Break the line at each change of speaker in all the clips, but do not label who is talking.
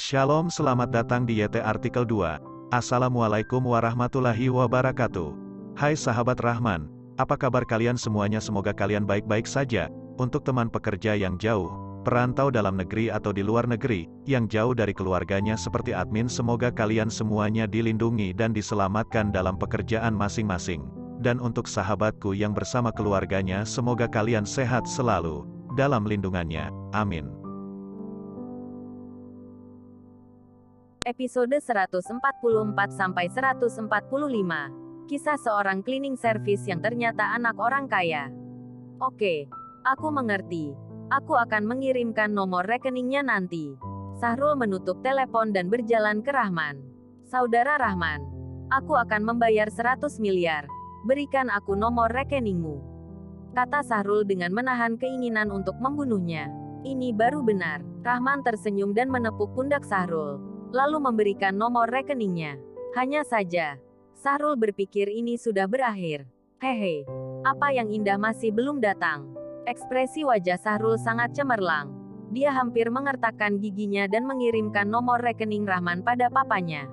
Shalom, selamat datang di YT Artikel 2. Assalamualaikum warahmatullahi wabarakatuh. Hai sahabat Rahman, apa kabar kalian semuanya? Semoga kalian baik-baik saja. Untuk teman pekerja yang jauh, perantau dalam negeri atau di luar negeri, yang jauh dari keluarganya seperti admin, semoga kalian semuanya dilindungi dan diselamatkan dalam pekerjaan masing-masing. Dan untuk sahabatku yang bersama keluarganya, semoga kalian sehat selalu dalam lindungannya. Amin.
Episode 144-145. Kisah seorang cleaning service yang ternyata anak orang kaya. Oke, aku mengerti. Aku akan mengirimkan nomor rekeningnya nanti. Sahrul menutup telepon dan berjalan ke Rahman. Saudara Rahman, aku akan membayar 100 miliar. Berikan aku nomor rekeningmu, kata Sahrul dengan menahan keinginan untuk membunuhnya. Ini baru benar. Rahman tersenyum dan menepuk pundak Sahrul, lalu memberikan nomor rekeningnya. Hanya saja, Sahrul berpikir ini sudah berakhir. Hehe, apa yang indah masih belum datang. Ekspresi wajah Sahrul sangat cemerlang. Dia hampir mengertakkan giginya dan mengirimkan nomor rekening Rahman pada papanya.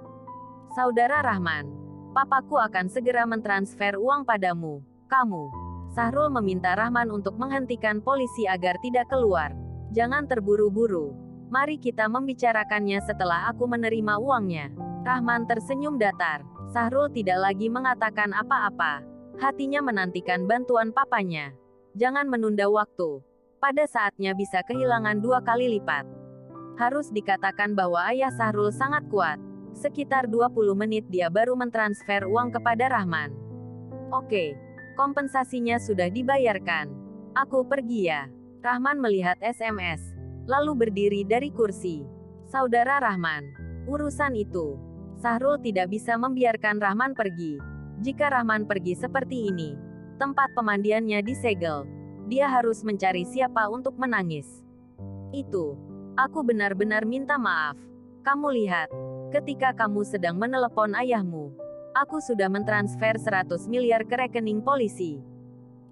Saudara Rahman, papaku akan segera mentransfer uang padamu. Kamu. Sahrul meminta Rahman untuk menghentikan polisi agar tidak keluar. Jangan terburu-buru. Mari kita membicarakannya setelah aku menerima uangnya. Rahman tersenyum datar. Sahrul tidak lagi mengatakan apa-apa. Hatinya menantikan bantuan papanya. Jangan menunda waktu. Pada saatnya bisa kehilangan 2 kali lipat. Harus dikatakan bahwa ayah Sahrul sangat kuat. Sekitar 20 menit dia baru mentransfer uang kepada Rahman. Oke, kompensasinya sudah dibayarkan. Aku pergi ya. Rahman melihat SMS. Lalu berdiri dari kursi. Saudara Rahman, urusan itu. Sahrul tidak bisa membiarkan Rahman pergi. Jika Rahman pergi seperti ini, tempat pemandiannya disegel. Dia harus mencari siapa untuk menangis. Itu. Aku benar-benar minta maaf. Kamu lihat, ketika kamu sedang menelepon ayahmu, aku sudah mentransfer 100 miliar ke rekening polisi.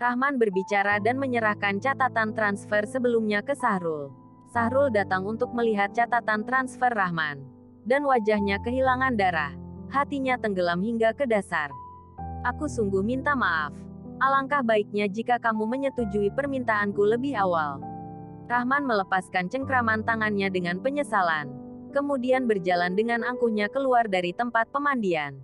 Rahman berbicara dan menyerahkan catatan transfer sebelumnya ke Sahrul. Sahrul datang untuk melihat catatan transfer Rahman. Dan wajahnya kehilangan darah. Hatinya tenggelam hingga ke dasar. Aku sungguh minta maaf. Alangkah baiknya jika kamu menyetujui permintaanku lebih awal. Rahman melepaskan cengkraman tangannya dengan penyesalan. Kemudian berjalan dengan angkuhnya keluar dari tempat pemandian.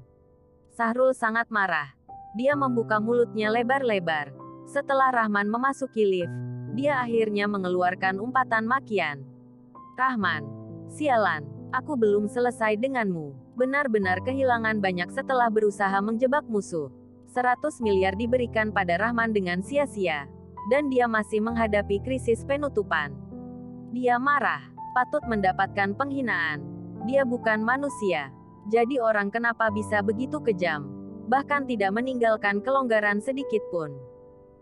Sahrul sangat marah. Dia membuka mulutnya lebar-lebar. Setelah Rahman memasuki lift, dia akhirnya mengeluarkan umpatan makian. Rahman, sialan, aku belum selesai denganmu. Benar-benar kehilangan banyak setelah berusaha menjebak musuh. 100 miliar diberikan pada Rahman dengan sia-sia. Dan dia masih menghadapi krisis penutupan. Dia marah, patut mendapatkan penghinaan. Dia bukan manusia. Jadi orang kenapa bisa begitu kejam? Bahkan tidak meninggalkan kelonggaran sedikit pun.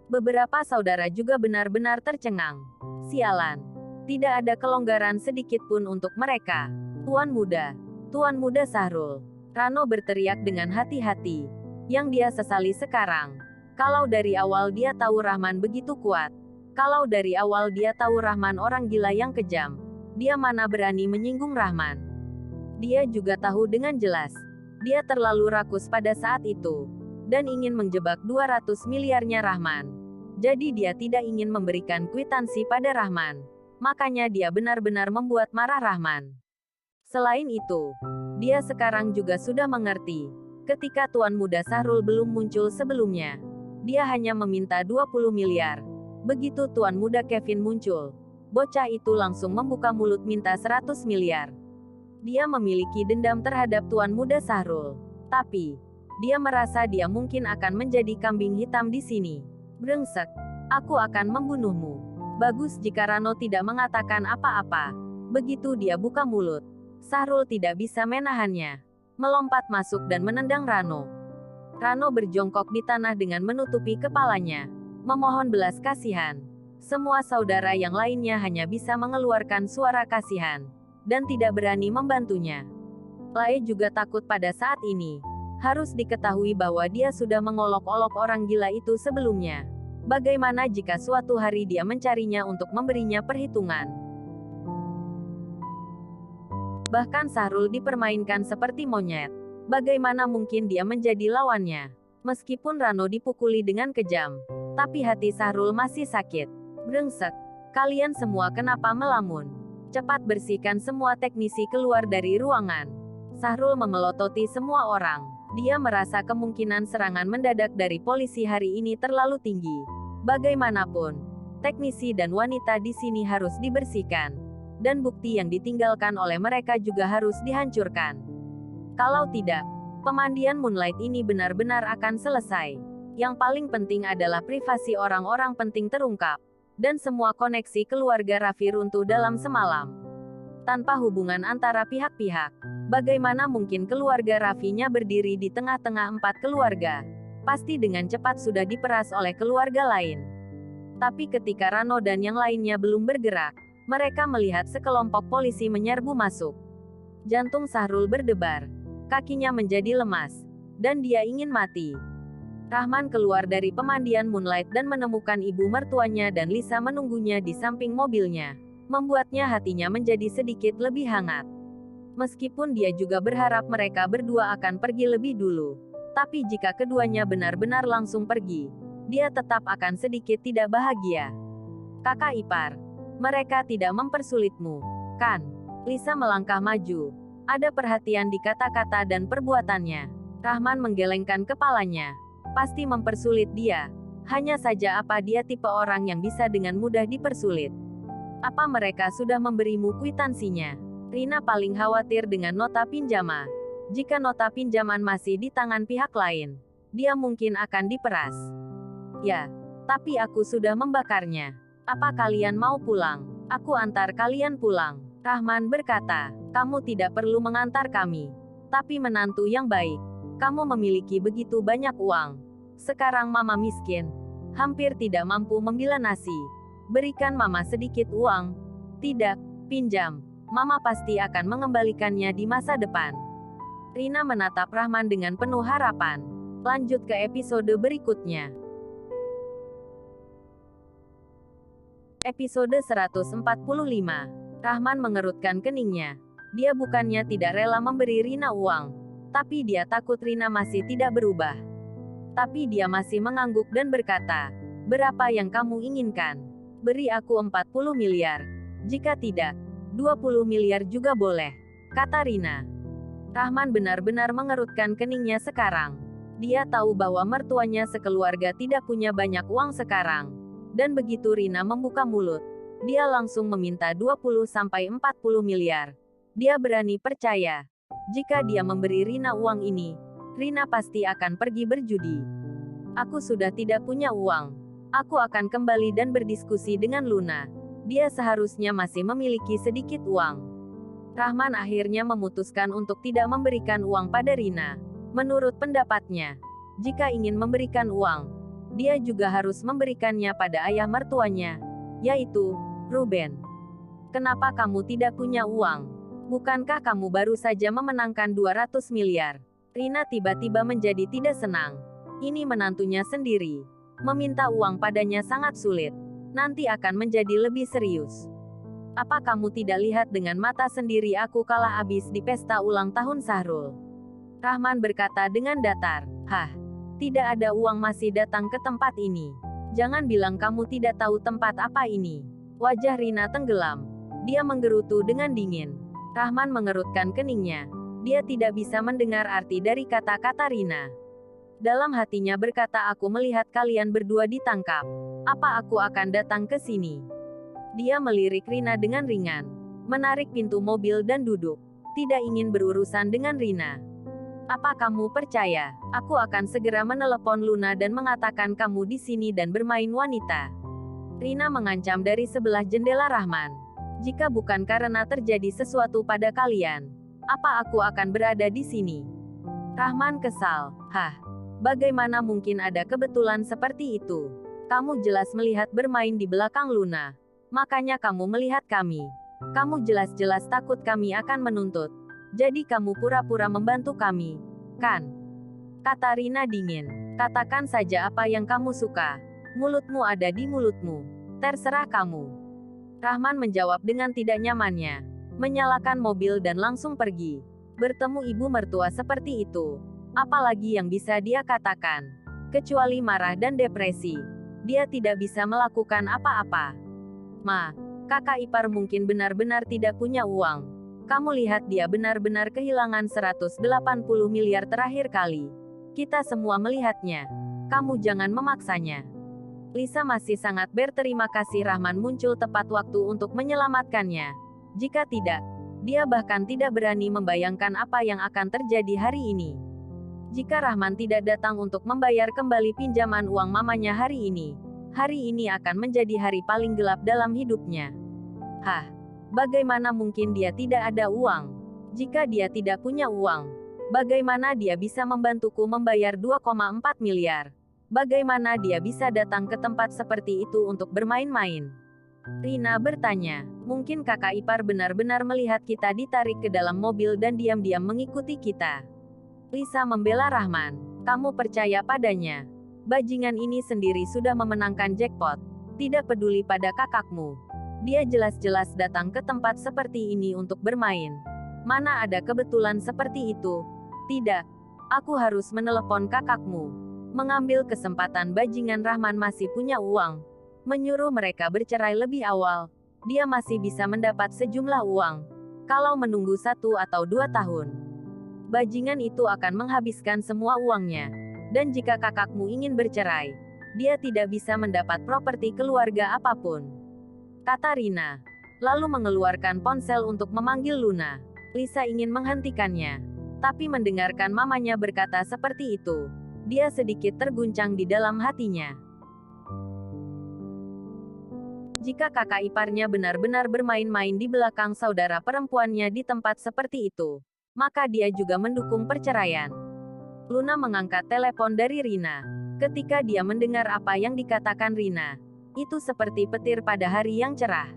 Beberapa saudara juga benar-benar tercengang. Sialan. Tidak ada kelonggaran sedikit pun untuk mereka. Tuan Muda Sahrul. Rano berteriak dengan hati-hati. Yang dia sesali sekarang. Kalau dari awal dia tahu Rahman begitu kuat. Kalau dari awal dia tahu Rahman orang gila yang kejam. Dia mana berani menyinggung Rahman. Dia juga tahu dengan jelas. Dia terlalu rakus pada saat itu. Dan ingin menjebak 200 miliarnya Rahman. Jadi dia tidak ingin memberikan kwitansi pada Rahman. Makanya dia benar-benar membuat marah Rahman. Selain itu, dia sekarang juga sudah mengerti. Ketika Tuan Muda Sahrul belum muncul sebelumnya, dia hanya meminta 20 miliar. Begitu Tuan Muda Kevin muncul, bocah itu langsung membuka mulut minta 100 miliar. Dia memiliki dendam terhadap Tuan Muda Sahrul. Tapi, dia merasa dia mungkin akan menjadi kambing hitam di sini. Brengsek, aku akan membunuhmu. Bagus jika Rano tidak mengatakan apa-apa. Begitu dia buka mulut, Sahrul tidak bisa menahannya. Melompat masuk dan menendang Rano. Rano berjongkok di tanah dengan menutupi kepalanya. Memohon belas kasihan. Semua saudara yang lainnya hanya bisa mengeluarkan suara kasihan. Dan tidak berani membantunya. Lae juga takut pada saat ini. Harus diketahui bahwa dia sudah mengolok-olok orang gila itu sebelumnya. Bagaimana jika suatu hari dia mencarinya untuk memberinya perhitungan? Bahkan Sahrul dipermainkan seperti monyet. Bagaimana mungkin dia menjadi lawannya? Meskipun Rano dipukuli dengan kejam, tapi hati Sahrul masih sakit. Brengsek. Kalian semua kenapa melamun? Cepat bersihkan semua teknisi keluar dari ruangan. Sahrul memelototi semua orang. Dia merasa kemungkinan serangan mendadak dari polisi hari ini terlalu tinggi. Bagaimanapun, teknisi dan wanita di sini harus dibersihkan. Dan bukti yang ditinggalkan oleh mereka juga harus dihancurkan. Kalau tidak, pemandian Moonlight ini benar-benar akan selesai. Yang paling penting adalah privasi orang-orang penting terungkap. Dan semua koneksi keluarga Raffi runtuh dalam semalam. Tanpa hubungan antara pihak-pihak, bagaimana mungkin keluarga Raffi-nya berdiri di tengah-tengah 4 keluarga? Pasti dengan cepat sudah diperas oleh keluarga lain. Tapi ketika Rano dan yang lainnya belum bergerak, mereka melihat sekelompok polisi menyerbu masuk. Jantung Sahrul berdebar. Kakinya menjadi lemas. Dan dia ingin mati. Rahman keluar dari pemandian Moonlight dan menemukan ibu mertuanya dan Lisa menunggunya di samping mobilnya. Membuatnya hatinya menjadi sedikit lebih hangat. Meskipun dia juga berharap mereka berdua akan pergi lebih dulu. Tapi jika keduanya benar-benar langsung pergi, dia tetap akan sedikit tidak bahagia. Kakak ipar, mereka tidak mempersulitmu, kan? Lisa melangkah maju. Ada perhatian di kata-kata dan perbuatannya. Rahman menggelengkan kepalanya. Pasti mempersulit dia. Hanya saja apa dia tipe orang yang bisa dengan mudah dipersulit? Apa mereka sudah memberimu kwitansinya? Rina paling khawatir dengan nota pinjaman. Jika nota pinjaman masih di tangan pihak lain, dia mungkin akan diperas. Ya, tapi aku sudah membakarnya. Apa kalian mau pulang? Aku antar kalian pulang. Rahman berkata, kamu tidak perlu mengantar kami. Tapi menantu yang baik. Kamu memiliki begitu banyak uang. Sekarang mama miskin. Hampir tidak mampu membeli nasi. Berikan mama sedikit uang. Tidak, pinjam. Mama pasti akan mengembalikannya di masa depan. Rina menatap Rahman dengan penuh harapan. Lanjut ke episode berikutnya. Episode 145. Rahman mengerutkan keningnya. Dia bukannya tidak rela memberi Rina uang. Tapi dia takut Rina masih tidak berubah. Tapi dia masih mengangguk dan berkata, berapa yang kamu inginkan? Beri aku 40 miliar. Jika tidak, 20 miliar juga boleh, kata Rina. Rahman benar-benar mengerutkan keningnya sekarang. Dia tahu bahwa mertuanya sekeluarga tidak punya banyak uang sekarang. Dan begitu Rina membuka mulut, dia langsung meminta 20-40 miliar. Dia berani percaya. Jika dia memberi Rina uang ini, Rina pasti akan pergi berjudi. Aku sudah tidak punya uang. Aku akan kembali dan berdiskusi dengan Luna. Dia seharusnya masih memiliki sedikit uang. Rahman akhirnya memutuskan untuk tidak memberikan uang pada Rina. Menurut pendapatnya, jika ingin memberikan uang, dia juga harus memberikannya pada ayah mertuanya, yaitu Ruben. Kenapa kamu tidak punya uang? Bukankah kamu baru saja memenangkan 200 miliar? Rina tiba-tiba menjadi tidak senang. Ini menantunya sendiri. Meminta uang padanya sangat sulit. Nanti akan menjadi lebih serius. Apa kamu tidak lihat dengan mata sendiri aku kalah habis di pesta ulang tahun Sahrul? Rahman berkata dengan datar. Hah, tidak ada uang masih datang ke tempat ini. Jangan bilang kamu tidak tahu tempat apa ini. Wajah Rina tenggelam. Dia menggerutu dengan dingin. Rahman mengerutkan keningnya. Dia tidak bisa mendengar arti dari kata-kata Rina. Dalam hatinya berkata, aku melihat kalian berdua ditangkap. Apa aku akan datang ke sini? Dia melirik Rina dengan ringan. Menarik pintu mobil dan duduk. Tidak ingin berurusan dengan Rina. Apa kamu percaya? Aku akan segera menelepon Luna dan mengatakan kamu di sini dan bermain wanita. Rina mengancam dari sebelah jendela Rahman. Jika bukan karena terjadi sesuatu pada kalian, apa aku akan berada di sini? Rahman kesal. Hah, bagaimana mungkin ada kebetulan seperti itu? Kamu jelas melihat bermain di belakang Luna. Makanya kamu melihat kami. Kamu jelas-jelas takut kami akan menuntut. Jadi kamu pura-pura membantu kami, kan? Kata Rina dingin. Katakan saja apa yang kamu suka. Mulutmu ada di mulutmu. Terserah kamu. Rahman menjawab dengan tidak nyamannya. menyalakan mobil dan langsung pergi. Bertemu ibu mertua seperti itu. Apalagi yang bisa dia katakan? Kecuali marah dan depresi. Dia tidak bisa melakukan apa-apa. Ma, kakak ipar mungkin benar-benar tidak punya uang. Kamu lihat dia benar-benar kehilangan 180 miliar terakhir kali. Kita semua melihatnya. Kamu jangan memaksanya. Lisa masih sangat berterima kasih Rahman muncul tepat waktu untuk menyelamatkannya. Jika tidak, dia bahkan tidak berani membayangkan apa yang akan terjadi hari ini. Jika Rahman tidak datang untuk membayar kembali pinjaman uang mamanya hari ini akan menjadi hari paling gelap dalam hidupnya. Hah, bagaimana mungkin dia tidak ada uang? Jika dia tidak punya uang, bagaimana dia bisa membantuku membayar 2,4 miliar? Bagaimana dia bisa datang ke tempat seperti itu untuk bermain-main? Rina bertanya, mungkin kakak ipar benar-benar melihat kita ditarik ke dalam mobil dan diam-diam mengikuti kita. Lisa membela Rahman. Kamu percaya padanya? Bajingan ini sendiri sudah memenangkan jackpot. Tidak peduli pada kakakmu. Dia jelas-jelas datang ke tempat seperti ini untuk bermain. Mana ada kebetulan seperti itu? Tidak. Aku harus menelepon kakakmu. Mengambil kesempatan bajingan Rahman masih punya uang. Menyuruh mereka bercerai lebih awal. Dia masih bisa mendapat sejumlah uang. Kalau menunggu 1 atau 2 tahun. Bajingan itu akan menghabiskan semua uangnya. Dan jika kakakmu ingin bercerai, dia tidak bisa mendapat properti keluarga apapun. Kata Rina. Lalu mengeluarkan ponsel untuk memanggil Luna. Lisa ingin menghentikannya. Tapi mendengarkan mamanya berkata seperti itu, dia sedikit terguncang di dalam hatinya. Jika kakak iparnya benar-benar bermain-main di belakang saudara perempuannya di tempat seperti itu, maka dia juga mendukung perceraian. Luna mengangkat telepon dari Rina. Ketika dia mendengar apa yang dikatakan Rina, itu seperti petir pada hari yang cerah.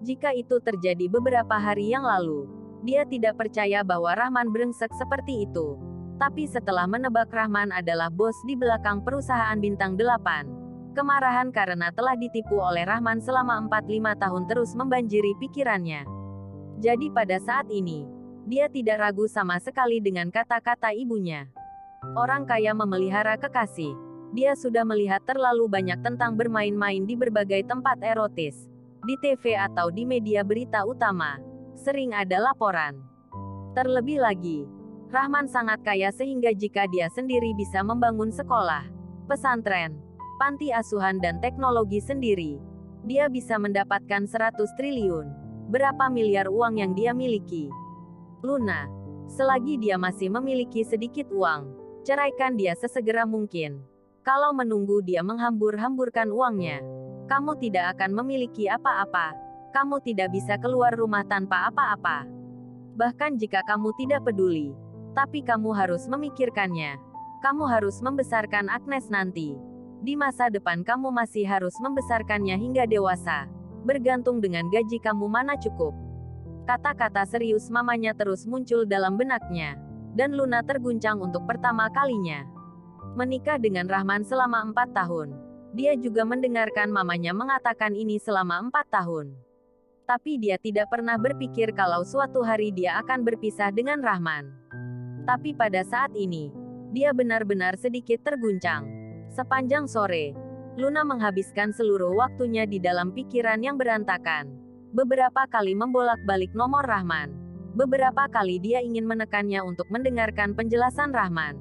Jika itu terjadi beberapa hari yang lalu, dia tidak percaya bahwa Rahman brengsek seperti itu. Tapi setelah menebak Rahman adalah bos di belakang perusahaan bintang 8, kemarahan karena telah ditipu oleh Rahman selama 4-5 tahun terus membanjiri pikirannya. Jadi pada saat ini, dia tidak ragu sama sekali dengan kata-kata ibunya. Orang kaya memelihara kekasih. Dia sudah melihat terlalu banyak tentang bermain-main di berbagai tempat erotis. Di TV atau di media berita utama. Sering ada laporan. Terlebih lagi, Rahman sangat kaya sehingga jika dia sendiri bisa membangun sekolah, pesantren, panti asuhan dan teknologi sendiri, dia bisa mendapatkan 100 triliun. Berapa miliar uang yang dia miliki? Luna, selagi dia masih memiliki sedikit uang, ceraikan dia sesegera mungkin. Kalau menunggu dia menghambur-hamburkan uangnya, kamu tidak akan memiliki apa-apa. Kamu tidak bisa keluar rumah tanpa apa-apa. Bahkan jika kamu tidak peduli, tapi kamu harus memikirkannya. Kamu harus membesarkan Agnes nanti. Di masa depan kamu masih harus membesarkannya hingga dewasa. Bergantung dengan gaji kamu mana cukup. Kata-kata serius mamanya terus muncul dalam benaknya. Dan Luna terguncang untuk pertama kalinya. Menikah dengan Rahman selama 4 tahun. Dia juga mendengarkan mamanya mengatakan ini selama 4 tahun. Tapi dia tidak pernah berpikir kalau suatu hari dia akan berpisah dengan Rahman. Tapi pada saat ini, dia benar-benar sedikit terguncang. Sepanjang sore, Luna menghabiskan seluruh waktunya di dalam pikiran yang berantakan. Beberapa kali membolak-balik nomor Rahman. Beberapa kali dia ingin menekannya untuk mendengarkan penjelasan Rahman.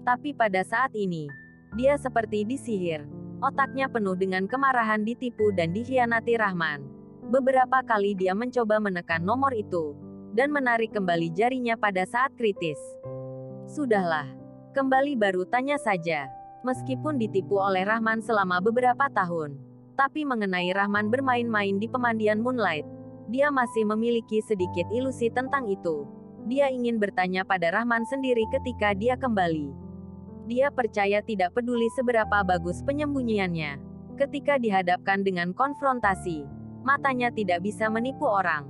Tapi pada saat ini, dia seperti disihir. Otaknya penuh dengan kemarahan ditipu dan dikhianati Rahman. Beberapa kali dia mencoba menekan nomor itu, dan menarik kembali jarinya pada saat kritis. Sudahlah. Kembali baru tanya saja. Meskipun ditipu oleh Rahman selama beberapa tahun. Tapi mengenai Rahman bermain-main di pemandian Moonlight, dia masih memiliki sedikit ilusi tentang itu. Dia ingin bertanya pada Rahman sendiri ketika dia kembali. Dia percaya tidak peduli seberapa bagus penyembunyiannya. Ketika dihadapkan dengan konfrontasi, matanya tidak bisa menipu orang.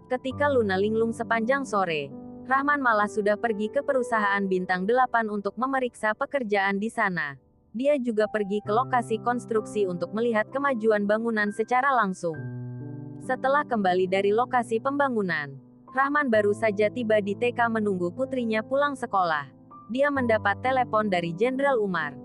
Ketika Luna linglung sepanjang sore, Rahman malah sudah pergi ke perusahaan bintang 8 untuk memeriksa pekerjaan di sana. Dia juga pergi ke lokasi konstruksi untuk melihat kemajuan bangunan secara langsung. Setelah kembali dari lokasi pembangunan, Rahman baru saja tiba di TK menunggu putrinya pulang sekolah. Dia mendapat telepon dari Jenderal Umar.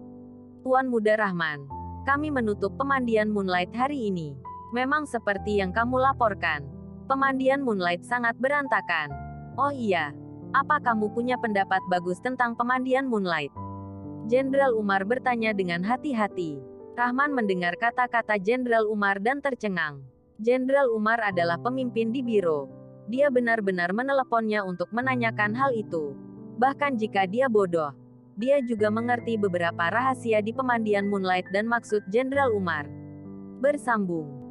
Tuan Muda Rahman, kami menutup pemandian Moonlight hari ini. Memang seperti yang kamu laporkan. Pemandian Moonlight sangat berantakan. Oh iya, apa kamu punya pendapat bagus tentang pemandian Moonlight? Jenderal Umar bertanya dengan hati-hati. Rahman mendengar kata-kata Jenderal Umar dan tercengang. Jenderal Umar adalah pemimpin di biro. Dia benar-benar meneleponnya untuk menanyakan hal itu. Bahkan jika dia bodoh, dia juga mengerti beberapa rahasia di pemandian Moonlight dan maksud Jenderal Umar. Bersambung.